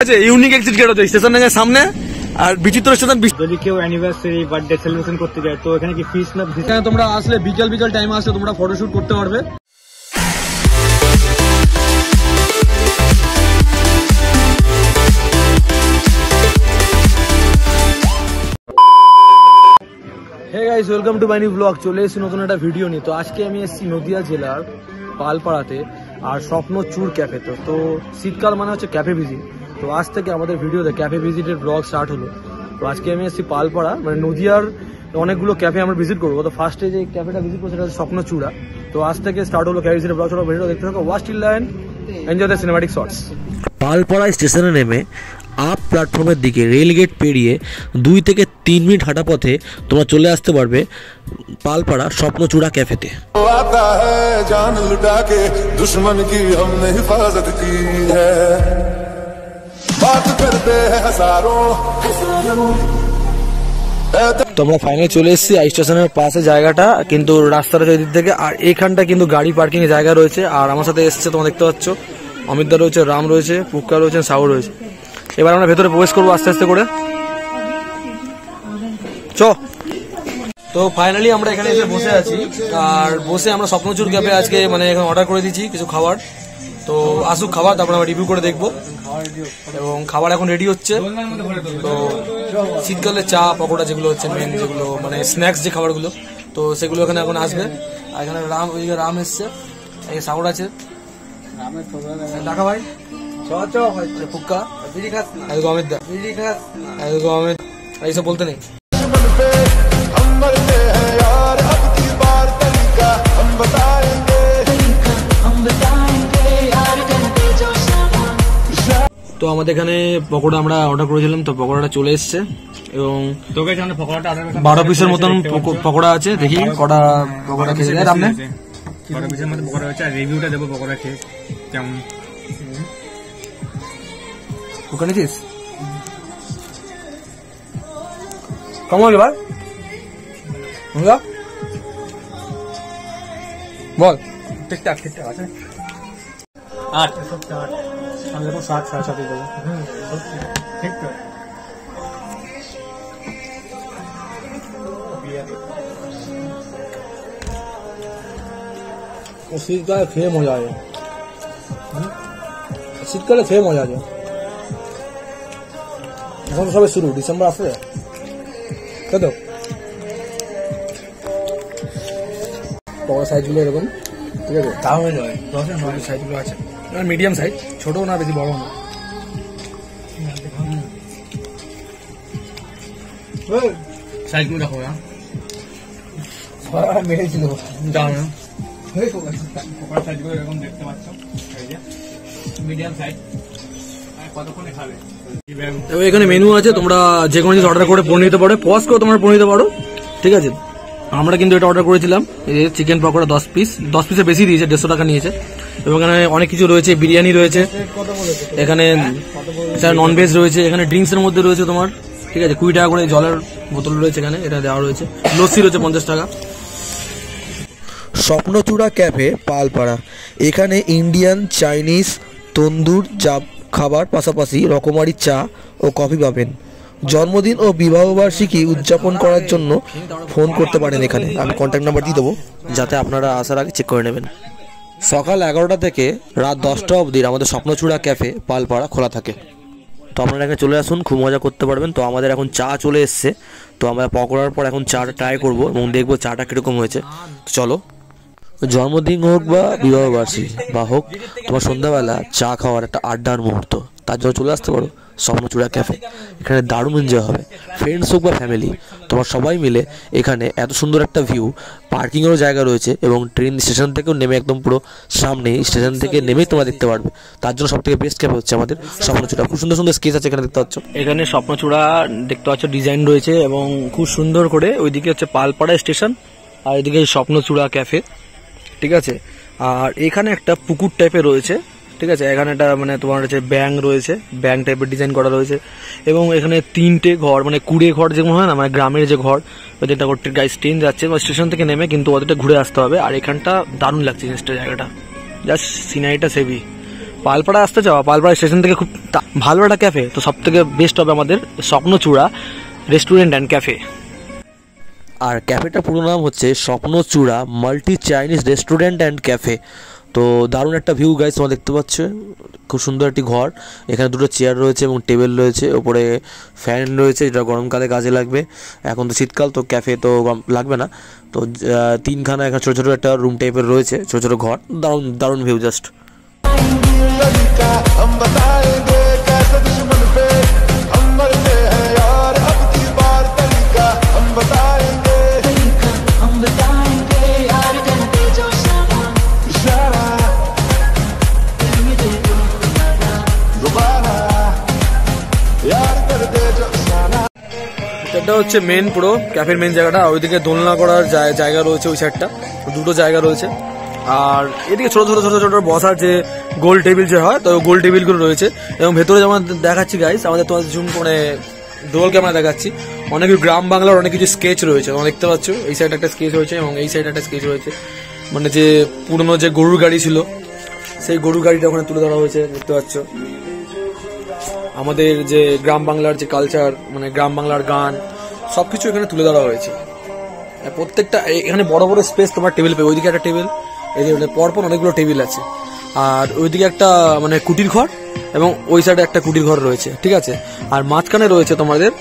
আছে unique exit gate হচ্ছে স্টেশনের সামনে আর বিচিত্র স্টেশন। যদি কেউ অ্যানিভার্সারি বার্থডে সেলিব্রেশন করতে যায় তো এখানে কি ফিস না? তোমরা আসলে বিকেল টাইম আসলে তোমরা ফটোশুট করতে পারবে। Hey guys, welcome to my new blog. চলে এসেছি নতুন একটা ভিডিও নিয়ে। তো আজকে আমি এসেছি নদিয়া জেলার পালপাড়াতে আর স্বপ্নচূড় ক্যাফেতে। তো শীতকাল মানে হচ্ছে ক্যাফে ভিজিট। তো আজ থেকে আমাদের ভিডিওতে ক্যাফে ভিজিটের ব্লগ স্টার্ট হলো। তো আজকে আমি এসেছি পালপাড়া, মানে নদিয়ার অনেকগুলো ক্যাফে আমরা ভিজিট করবো। তো ফার্স্টে যে ক্যাফেটা ভিজিট করবো সেটা হচ্ছে স্বপ্নচূড়া। তো আজ থেকে স্টার্ট হলো ক্যাফে ভিজিটের ব্লগ। ভিডিও দেখতে থাকো, watch till end enjoy the cinematic shots. Palpara স্টেশনে নেমে আপ প্ল্যাটফর্মের দিকে রেলগেট পেরিয়ে 2 থেকে 3 মিনিট হাঁটা পথে তোমরা চলে আসতে পারবে পালপাড়া স্বপ্নচূড়া ক্যাফেতে। তো আমরা ফাইনালি চলে এসেছি আই স্টেশনের পাশে জায়গাটা, কিন্তু রাস্তাটা এদিক থেকে। আর এইখানটা কিন্তু গাড়ি পার্কিং এর জায়গা রয়েছে। আর আমার সাথে এসছে তোমরা দেখতে পাচ্ছ, অমিতদা রয়েছে, রাম রয়েছে, পুক্কা রয়েছে, সাউ রয়েছে। এবার আমরা ভেতরে প্রবেশ করবো আস্তে আস্তে করে। চ তো ফাইনালি আমরা এখানে এসে বসে আছি। আর বসে আমরা স্বপ্নচূড় ক্যাফে আজকে মানে এখানে অর্ডার করে দিচ্ছি কিছু খাবার। তো আসুক খাবার, তারপর আমরা রিভিউ করে দেখবো। এবং খাবার এখন রেডি হচ্ছে। তো শীতকালে চা পকোড়া যেগুলো হচ্ছে মেন, যেগুলো মানে স্ন্যাক্স যে খাবারগুলো, তো সেগুলো এখানে এখন আসবে। আর এখানে রাম এসছে, এই সাউর আছে, দেখা ভাই পুক্কা, অমিত দা, অমিত এইসব বলতে নেই। তো আমাদের এখানে পকোড়া আমরা অর্ডার করেছিলাম, তো পকোড়াটা চলে এসছে। এবং 12 পিসের মতন পকোড়া আছে। দেখি কটা পকোড়া খেয়ে যায় আপনি। 12 পিসের মতো পকোড়া হচ্ছে। আর রিভিউটা দেবো পকোড়া খেয়ে কেমন। ওখানে চিস কেমন ভাই বল। ঠিকঠাক আছে। 8 আমি দেখো 7 7.5 দেবো। ঠিক তো। শীতকালে খেয়ে মজা আছে, শীতকালে খেয়ে মজা আছে। এখন সবে শুরু, ডিসেম্বর আসবে কত। পকোড়া সাইজগুলো এরকম, ঠিক আছে, তাহলে 10 সাইজগুলো আছে, মিডিয়াম সাইজ, ছোট না বেশি বড় না। সাইজগুলো দেখো না, মেরেছিল দাম না। পকোড়া সাইজগুলো এরকম দেখতে পাচ্ছ, মিডিয়াম সাইজ। কতক্ষণে খাবে? এখানে মেনু আছে, তোমরা যে কোনো জিনিস অর্ডার করে পরে নিতে পারো, পজ করে তোমরা পরে নিতে পারো, ঠিক আছে। আমরা কিন্তু এটা অর্ডার করেছিলাম, চিকেন পকোড়া 10 পিসের বেশি দিয়েছে, 150 টাকা নিয়েছে। এবং এখানে অনেক কিছু রয়েছে, বিরিয়ানি রয়েছে, এখানে ননভেজ রয়েছে, এখানে ড্রিঙ্কস এর মধ্যে রয়েছে তোমার, ঠিক আছে, 20 টাকা করে জলের বোতল রয়েছে এখানে, এটা দেওয়া রয়েছে। লস্যি রয়েছে 50 টাকা। স্বপ্নচূড়া ক্যাফে পালপাড়া, এখানে ইন্ডিয়ান, চাইনিজ, তন্দুর চাপ খাবার পাশাপাশি রকমারি চা ও কফি পাবেন। জন্মদিন ও বিবাহবার্ষিকী উদযাপন করার জন্য ফোন করতে পারেন এখানে। আমি কন্ট্যাক্ট নাম্বার দিয়ে দেবো, যাতে আপনারা আসার আগে চেক করে নেবেন। সকাল 11টা থেকে রাত 10টা অবধি আমাদের স্বপ্নচূড়া ক্যাফে পালপাড়া খোলা থাকে। তো আপনারা এখানে চলে আসুন, খুব মজা করতে পারবেন। তো আমাদের এখন চা চলে এসছে, তো আমরা পকোড়ার পর এখন চাটা ট্রাই করবো এবং দেখবো চাটা কীরকম হয়েছে। তো চলো। জন্মদিন হোক বা বিবাহবার্ষিকী বা হোক, তোমার সন্ধ্যাবেলা চা খাওয়ার একটা আড্ডার মুহূর্ত, তার জন্য চলে আসতে পারো স্বপ্নচূড়া ক্যাফে। এখানে দারুণ এনজয় হবে, ফ্রেন্ডস হোক বা ফ্যামিলি, তোমার সবাই মিলে। এখানে এত সুন্দর একটা ভিউ, পার্কিংয়েরও জায়গা রয়েছে এবং ট্রেন স্টেশন থেকেও নেমে একদম পুরো সামনে, স্টেশন থেকে নেমেই তোমরা দেখতে পারবে। তার জন্য সব থেকে বেস্ট ক্যাফে হচ্ছে আমাদের স্বপ্নচূড়া। খুব সুন্দর সুন্দর স্কেচ আছে এখানে দেখতে পাচ্ছ। এখানে স্বপ্নচূড়া দেখতে পাচ্ছ ডিজাইন রয়েছে এবং খুব সুন্দর করে। ওইদিকে হচ্ছে পালপাড়া স্টেশন আর এদিকে স্বপ্নচূড়া ক্যাফে, ঠিক আছে। আর এখানে একটা পুকুর টাইপের রয়েছে, ঠিক আছে। এখানে একটা মানে তোমার হচ্ছে ব্যাং রয়েছে, ব্যাং টাইপের ডিজাইন করা রয়েছে। এবং এখানে 3টে ঘর, মানে কুড়ে ঘর যেমন হয় না, মানে গ্রামের যে ঘর, ওদেরটা করতে গাইস ট্রেন যাচ্ছে বা স্টেশন থেকে নেমে, কিন্তু ওদেরটা ঘুরে আসতে হবে। আর এখানটা দারুণ লাগছে জিনিসটা, জায়গাটা জাস্ট সিনারিটা সেভি। পালপাড়া আসতে চাও, পালপাড়া স্টেশন থেকে খুব ভালো একটা ক্যাফে, তো সব থেকে বেস্ট হবে আমাদের স্বপ্নচূড়া রেস্টুরেন্ট অ্যান্ড ক্যাফে। আর ক্যাফেটার পুরো নাম হচ্ছে Swapnochura multi Chinese restaurant and cafe. তো দারুণ একটা ভিউ গাইস তোমরা দেখতে পাচ্ছ, খুব সুন্দর একটি ঘর, এখানে দুটো চেয়ার রয়েছে এবং টেবিল রয়েছে, ওপরে ফ্যান রয়েছে যেটা গরমকালে কাজে লাগবে। এখন তো শীতকাল, তো ক্যাফে তো লাগবে না। তো তিনখানা এখানে ছোটো ছোটো একটা রুম টাইপের রয়েছে, ছোটো ছোটো ঘর, দারুণ দারুণ ভিউ জাস্ট। এটা হচ্ছে মেন পুরো ক্যাফের মেন জায়গাটা, ওইদিকে দোলনা করার জায়গা রয়েছে, ওই সাইডটা দুটো জায়গা রয়েছে। আর এদিকে ছোট ছোট ছোট ছোট বসার যে গোল টেবিল যে হয়, তো গোল টেবিলগুলো রয়েছে। এবং ভেতরে যেমন দেখাচ্ছি গাইস, আমাদের তোমাদের জুম মানে ডোল ক্যামেরা দেখাচ্ছি, অনেক গ্রাম বাংলার অনেক কিছু স্কেচ রয়েছে তোমরা দেখতে পাচ্ছ। এই সাইড একটা স্কেচ রয়েছে এবং এই সাইড একটা স্কেচ রয়েছে, মানে যে পুরনো যে গরুর গাড়ি ছিল সেই গরুর গাড়িটা ওখানে তুলে ধরা হয়েছে দেখতে পাচ্ছ। আমাদের যে গ্রাম বাংলার যে কালচার, মানে গ্রাম বাংলার গান সবকিছু এখানে তুলে ধরা হয়েছে। প্রত্যেকটা এখানে বড় বড় স্পেস তোমার টেবিল পেয়ে, ওইদিকে একটা টেবিল, এদিকে পরপর অনেকগুলো টেবিল আছে। আর ওইদিকে একটা মানে কুটির ঘর এবং ওই সাইডে একটা কুটির ঘর রয়েছে, ঠিক আছে। আর মাঝখানে রয়েছে তোমাদের,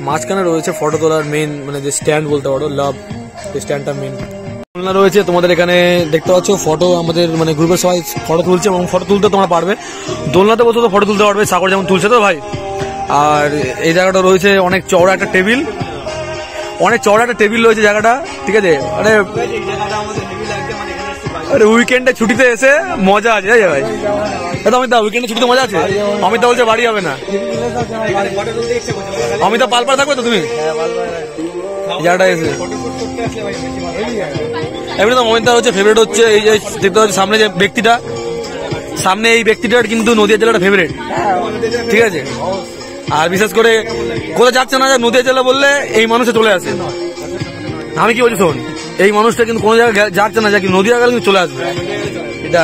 মাঝখানে রয়েছে ফটো তোলার মেন মানে যে স্ট্যান্ড বলতে পারো, লাভ স্ট্যান্ডটা মেন দোলনা রয়েছে। তোমাদের এখানে দেখতে পাচ্ছ ফটো, আমাদের মানে গ্রুপের সবাই ফটো তুলছে এবং ফটো তুলতে তোমরা পারবে, দোলনাতে বসে তো ফটো তুলতে পারবে, সাগর যেমন তুলছে তো ভাই। আর এই জায়গাটা রয়েছে অনেক চওড়া একটা টেবিল, অনেক চওড়া একটা টেবিল রয়েছে জায়গাটা, ঠিক আছে। আরে উইকেন্ডে ছুটিতে এসে মজা আছে তাই ভাই, অমিতা উইকেন্ডে ছুটিতে মজা আছে। অমিতা বলছে বাড়ি হবে না, অমিতা পালপাড়া থাকবে তো তুমি জায়গাটা এসে। এমনি তো অমিতা হচ্ছে ফেভারিট, হচ্ছে এই যে দেখতে পাচ্ছি সামনে যে ব্যক্তিটা, সামনে এই ব্যক্তিটার কিন্তু নদীয়া জেলাটা ফেভারিট, ঠিক আছে। আর বিশেষ করে কোথাও যাচ্ছে না, নদীয়া জেলা বললে এই মানুষে চলে আসে। আমি কি বলছি শোন, এই মানুষটা কিন্তু কোনো জায়গায় যাচ্ছে না, যা কি নদীয়া গেলে কিন্তু চলে আসবে, এটা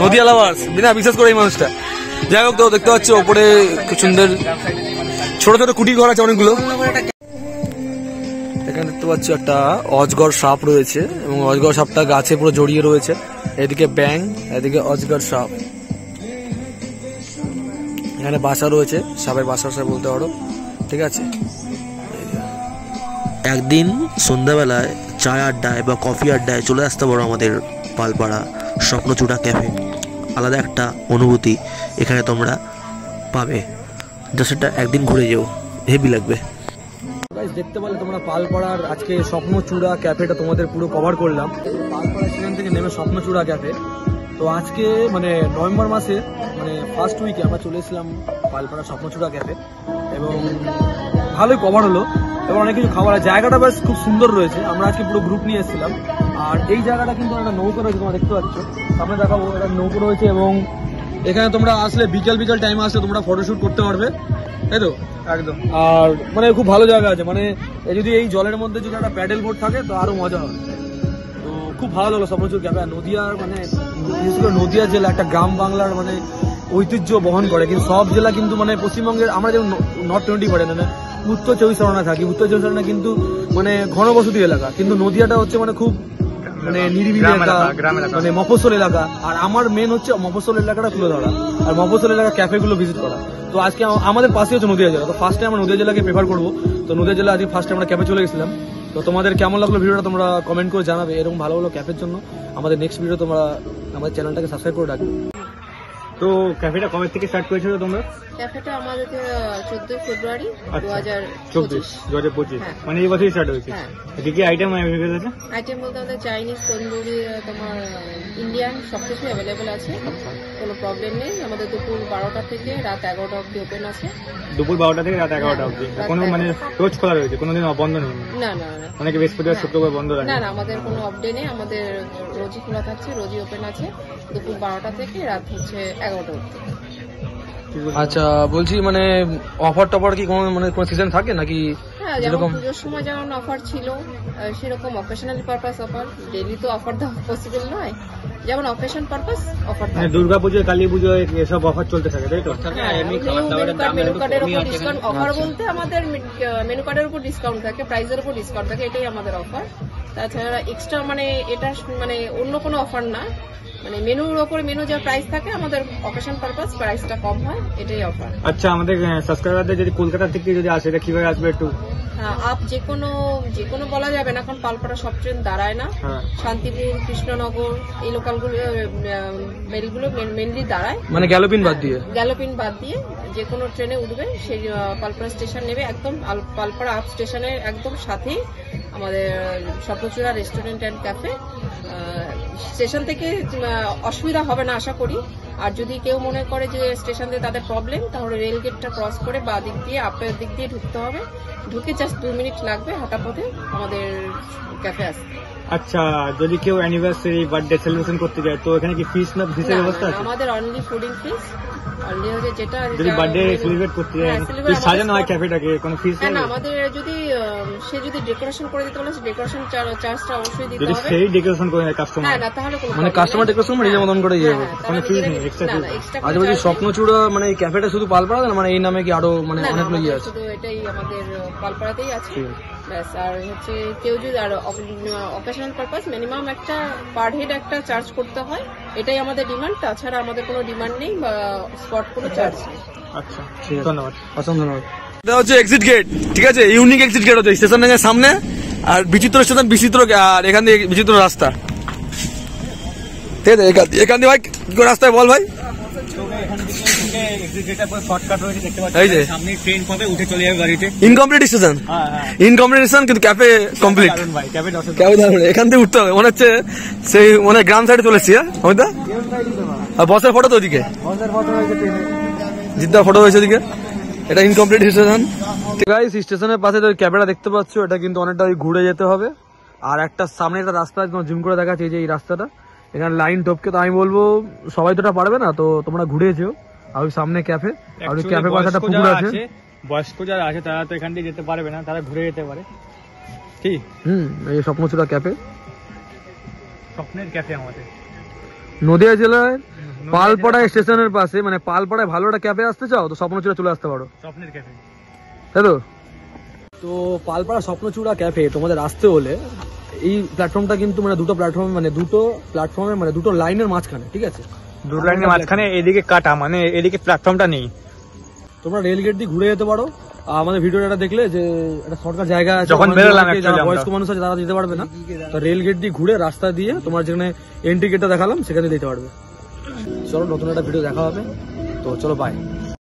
নদীয়া লাভার্স বিনা, বিশেষ করে এই মানুষটা। যাই হোক, তো দেখতে পাচ্ছি ওপরে খুব সুন্দর ছোট ছোট কুটির ঘর আছে অনেকগুলো। এখানে দেখতে পাচ্ছি একটা অজগর সাপ রয়েছে এবং অজগর সাপটা গাছে পুরো জড়িয়ে রয়েছে, এদিকে ব্যাং, এদিকে অজগর সাপ। এখানে বাসা রয়েছে, সাপের বাসা বলতে পারো, ঠিক আছে। একদিন সন্ধ্যাবেলায় চায় আড্ডায় বা কফি আড্ডায় চলে আসতে পারো আমাদের পালপাড়া স্বপ্নচূড়া ক্যাফে, আলাদা একটা অনুভূতি এখানে তোমরা পাবে, যা সেটা একদিন ঘুরে যেও, হেভি লাগবে। দেখতে পারলে তোমরা পালপাড়ার আজকে স্বপ্নচূড়া ক্যাফেটা তোমাদের পুরো কভার করলাম, পালপাড়া স্টেশন থেকে নেমে স্বপ্নচূড়া ক্যাফে। তো আজকে মানে নভেম্বর মাসে মানে ফার্স্ট উইকে আমরা চলে এসেছিলাম পালপাড়া স্বপ্নচূড়া ক্যাফে এবং ভালোই কভার হলো এবং অনেক কিছু খাবার। জায়গাটা বেশ খুব সুন্দর রয়েছে, আমরা আজকে পুরো গ্রুপ নিয়ে এসেছিলাম। আর এই জায়গাটা কিন্তু একটা নৌকো রয়েছে, তোমরা দেখতে পাচ্ছ সামনে দেখাবো, একটা নৌকো রয়েছে এবং এখানে তোমরা আসলে বিকেল টাইমে আসলে তোমরা ফটোশুট করতে পারবে, তাই তো একদম। আর মানে খুব ভালো জায়গা আছে, মানে যদি এই জলের মধ্যে যদি একটা প্যাডেল বোট থাকে তো আরো মজা হবে। তো খুব ভালো লাগলো স্বপ্নচূড়া ক্যাফে। নদিয়ার মানে বিশেষ করে নদিয়া জেলা একটা গ্রাম বাংলার মানে ঐতিহ্য বহন করে, কিন্তু সব জেলা কিন্তু মানে পশ্চিমবঙ্গের আমরা যেমন নর্থ 20 পড়ে না, উত্তর 24 পরগনা থাকি, উত্তর 24 পরগনা কিন্তু মানে ঘনবসতি এলাকা, কিন্তু নদিয়াটা হচ্ছে মানে খুব মানে নিরিবিলি এলাকা, মানে মফস্বল এলাকা। আর আমার মেন হচ্ছে মফস্বল এলাকাটা তুলে ধরা আর মফস্বল এলাকা ক্যাফে গুলো ভিজিট করা। তো আজকে আমাদের পাশে হচ্ছে নদিয়া জেলা, তো ফার্স্টে আমরা নদিয়া জেলাকে প্রেফার করবো। তো নদিয়া জেলা আজকে ফার্স্টে আমরা ক্যাফে চলে গেছিলাম। তো তোমাদের কেমন লাগলো ভিডিওটা তোমরা কমেন্ট করে জানাবে। এরকম ভালো ভালো ক্যাফের জন্য আমাদের নেক্সট ভিডিও তোমরা আমাদের চ্যানেলটাকে সাবস্ক্রাইব করে রাখবে। তো ক্যাফেটা কবে থেকে স্টার্ট করেছিল তোমরা? ক্যাফেটা আমাদের 14 ফেব্রুয়ারি 2025, হ্যাঁ। মানে এই বছরই স্টার্ট হয়েছে। হ্যাঁ। কি কি আইটেম অ্যাভেলেবল আছে? আইটেম বলতে আমাদের চাইনিজ, তন্দুরি, তোমার ইন্ডিয়ান সবকিছু অ্যাভেলেবেল আছে, কোনো প্রবলেম নেই। আমাদের দুপুর 12টা থেকে রাত 11টা অবধি ওপেন আছে। দুপুর 12টা থেকে রাত 11টা অবধি কোনো মানে রোজ খোলা রয়েছে, কোনোদিন বন্ধ নেই? না না না, অনেকে বৃহস্পতিবার শুক্রবার বন্ধ রাখে। না না, আমাদের কোনো অফ ডে নেই, আমাদের রোজই খোলা থাকছে, রোজই ওপেন আছে দুপুর 12টা থেকে রাত হচ্ছে 11টা অবধি। কি বলবো? আচ্ছা বলছি মানে অফার টফার কি কোনো মানে কোনো সিজন থাকে নাকি? হ্যাঁ, যেমন পুজোর সময় যেমন অফার ছিল সেরকম অকেশনাল পারপাস অফার, ডেইলি তো অফার দেওয়া পসিবল নয়, যেমন অকেশন পারপাস অফার মানে দুর্গা পুজো, কালী পুজো এসব অফার চলতে থাকে, তাই তো? মেনু কার্ডের উপর ডিসকাউন্ট অফার বলতে আমাদের মেনু কার্ডের উপর ডিসকাউন্ট থাকে, প্রাইসের উপর ডিসকাউন্ট থাকে, এটাই আমাদের অফার। তাছাড়া এক্সট্রা মানে এটা মানে অন্য কোনো অফার না, মানে মেনুর ওপর মেনু যা প্রাইস থাকে আমাদের অকেশন পারপাস প্রাইসটা কম হয়, এটাই অফার। আচ্ছা, আমাদের সাবস্ক্রাইবারদের যদি কলকাতা থেকে যদি আসে এটা কিভাবে আসবে একটু? আপ যে কোনো বলা যাবে না, কারণ পালপাড়া সব ট্রেন দাঁড়ায় না, হ্যাঁ। শান্তিপুর, কৃষ্ণনগর এই লোকালগুলো মেলগুলো মেনলি দাঁড়ায়, মানে গ্যালোপিন বাদ দিয়ে যে কোনো ট্রেনে উঠবে সেই পালপাড়া স্টেশন নেবে, একদম পালপাড়া আপ স্টেশনের একদম সাথেই আমাদের Swapnochura restaurant and cafe. Station থেকে অসুবিধা হবে না আশা করি। আর যদি কেউ মনে করে যে স্টেশন দিয়ে তাদের প্রবলেম, তাহলে রেল গেটটা ক্রস করে বা দিক দিয়ে আপের দিক দিয়ে ঢুকতে হবে, ঢুকে জাস্ট 2 মিনিট লাগবে হাঁটা পথে আমাদের ক্যাফে আসতে। আচ্ছা, যদি কেউ অ্যানিভার্সারি বার্থডে সেলিব্রেশন করতে যায় তো এখানে কি ফিস না ফিসের ব্যবস্থা আছে? আমাদের অনলি ফুডিং ফিস, অনলি হচ্ছে যেটা যদি বার্থডে সেলিব্রেট করতে যায়, সাজানো হয় ক্যাফেটাকে, কোনো ফিস না নেই? আমাদের যদি সে যদি ডেকোরেশন করে দিতে বলে, ডেকোরেশন চার্জটা অবশ্যই দিতে যদি হবে। সেই ডেকোরেশন করে কাস্টমার, না তাহলে কোনো মানে কাস্টমার ডেকোরেশন নিজের মতন করে ইয়ে হবে। কোনো ফিস নেই, এক্সট্রা ফিস? আচ্ছা বলছি স্বপ্নচূড়া মানে এই ক্যাফেটা শুধু পালপাড়া না, মানে এই নামে কি আরো মানে অনেকগুলো ইয়ে আছে? শুধু এটাই আমাদের পালপাড়াতেই আছে ব্যাস। আর হচ্ছে কেউ যদি আর অকেশনাল পারপাস মিনিমাম একটা পার হেড একটা চার্জ করতে হয়, এটাই আমাদের ডিমান্ড। তাছাড়া আমাদের কোনো ডিমান্ড নেই বা স্পট কোনো চার্জ নেই। আচ্ছা, ধন্যবাদ। অসংখ্য ধন্যবাদ। এটা হচ্ছে এক্সিট গেট, ঠিক আছে, ইউনিক এক্সিট গেট হচ্ছে স্টেশনের সামনে, আর বিচিত্র স্টেশন বিচিত্র, আর এখান দিয়ে বিচিত্র রাস্তা, ঠিক আছে। এখান দিয়ে ভাই কি করে রাস্তায় বল ভাই? এই যে ইনকমপ্লিট স্টেশন, ইনকমপ্লিট স্টেশন কিন্তু ক্যাফে কমপ্লিট। এখান থেকে উঠতে হবে, মনে হচ্ছে সেই মানে গ্রাম সাইডে চলে এসছি। হ্যাঁ, আর বসের ফটো তো ওদিকে, জিদ্দা ফটো হয়েছে ওদিকে। এটা ইনকমপ্লিট স্টেশন। ঠিক আছে, স্টেশনের পাশে যে ক্যাফেটা দেখতে পাচ্ছ, এটা কিন্তু অনেকটা ঘুরে যেতে হবে। আর একটা সামনে একটা রাস্তা একদম জুম করে দেখাচ্ছে, এই যে এই রাস্তাটা, এখানে লাইন টপকে। তো আমি বলবো সবাই তো এটা পারবে না, তো তোমরা ঘুরে যেও। আর ওই সামনে ক্যাফে, আর ওই ক্যাফে পাশে একটা পুকুর আছে। বয়স্ক যারা আছে তারা তো এখান দিয়ে যেতে পারবে না, তারা ঘুরে যেতে পারে। ঠিক, এই স্বপ্নচূড়া ক্যাফে, স্বপ্নের ক্যাফে আমাদের নদিয়া জেলায় পালপাড়া স্টেশনের পাশে। মানে পালপাড়ায় ভালো একটা ক্যাফে আসতে চাও তো স্বপ্নচূড়া চলে আসতে পারো, স্বপ্নের ক্যাফে, তাই তো? তো পালপাড়া স্বপ্নচূড়া ক্যাফে তোমাদের আসতে হলে এই প্ল্যাটফর্মটা কিন্তু মানে দুটো প্ল্যাটফর্মের মানে দুটো লাইনের মাঝখানে, ঠিক আছে, দুটো লাইনের মাঝখানে এদিকে কাটা, মানে এদিকে প্ল্যাটফর্মটা নেই। তোমরা রেল গেট দিয়ে ঘুরে যেতে পারো। আমাদের ভিডিওটা দেখলে যে একটা শর্টকাট জায়গা আছে, যখন বেরোলাম যারা বয়স্ক মানুষ আছে তারা যেতে পারবে না, তো রেল গেট দিয়ে ঘুরে রাস্তা দিয়ে তোমার যেখানে এন্ট্রি গেটটা দেখালাম সেখানে যেতে পারবে। চলো নতুন একটা ভিডিও দেখা হবে, তো চলো বাই।